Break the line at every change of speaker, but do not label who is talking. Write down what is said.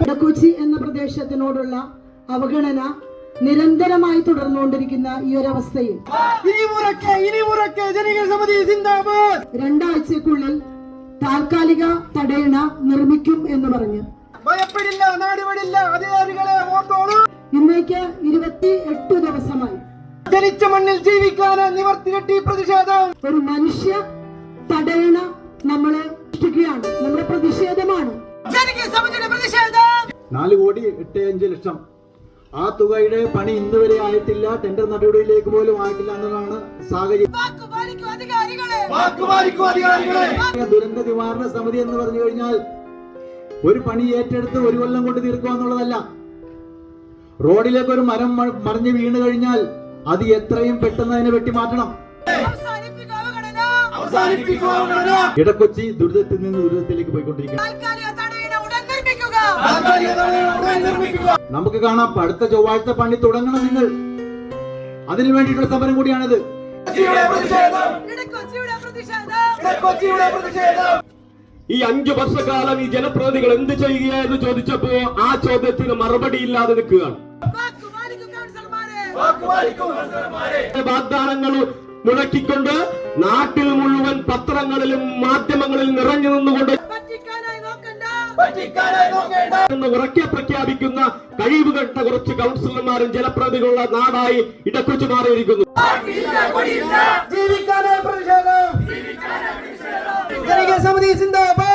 ഇടക്കൊച്ചി എന്ന പ്രദേശത്തിനോടുള്ള അവഗണന നിരന്തരമായി തുടർന്നുകൊണ്ടിരിക്കുന്ന ഈ ഒരു അവസ്ഥയിൽ രണ്ടാഴ്ചക്കുള്ളിൽ താൽക്കാലിക തടയണ നിർമ്മിക്കും എന്ന് പറഞ്ഞു
ഭയപ്പെടില്ല, നാടുവിടില്ല, അധികാരികളെ ഓർത്തോളൂ.
ഇന്നേക്ക് 28 ദിവസമായി
ജനിച്ച മണ്ണിൽ ജീവിക്കാൻ നിവർത്തികെട്ടി പ്രതിഷേധം.
ഒരു മനുഷ്യ തടയണ നമ്മളെ സൃഷ്ടിക്കുകയാണ്, നമ്മുടെ പ്രതിഷേധമാണ്.
4,85,00,000 ആ തുകയുടെ പണി ഇന്ന് വരെ ആയിട്ടില്ല, ടെൻഡർ നടപടിയിലേക്ക് പോലും ആയിട്ടില്ല എന്നതാണ് സാഹചര്യം. ദുരന്ത നിവാരണ സമിതി എന്ന് പറഞ്ഞു കഴിഞ്ഞാൽ ഒരു പണി ഏറ്റെടുത്ത് 1 കൊല്ലം കൊണ്ട് തീർക്കുക എന്നുള്ളതല്ല. റോഡിലേക്ക് ഒരു മരം മറിഞ്ഞ് വീണ് കഴിഞ്ഞാൽ അത് എത്രയും പെട്ടെന്ന് അതിനെ വെട്ടിമാറ്റണം. ഇടക്കൊച്ചി ദുരിതത്തിൽ നിന്ന് ദുരിതത്തിലേക്ക് പോയിക്കൊണ്ടിരിക്കുന്നു. നമുക്ക് കാണാം, അടുത്ത ചൊവ്വാഴ്ച പണി തുടങ്ങണം നിങ്ങൾ. അതിനു വേണ്ടിയിട്ടുള്ള സമരം കൂടിയാണിത്.
ഈ 5 വർഷക്കാലം ഈ ജനപ്രതിനിധികൾ എന്ത് ചെയ്യുകയെന്ന് ചോദിച്ചപ്പോ ആ ചോദ്യത്തിന് മറുപടി ഇല്ലാതെ നിൽക്കുകയാണ്. വാഗ്ദാനങ്ങൾ മുഴക്കിക്കൊണ്ട് നാട്ടിൽ മുഴുവൻ പത്രങ്ങളിലും മാധ്യമങ്ങളിലും നിറഞ്ഞു നിന്നുകൊണ്ട് ഉറക്കെ പ്രഖ്യാപിക്കുന്ന കഴിവുകെട്ട കുറച്ച് കൗൺസിലർമാരും ജനപ്രതിനിധികളുള്ള നാടായി ഇടക്കൊച്ചി മാറിയിരിക്കുന്നു.
സമിതി സിന്ദാബാദ്.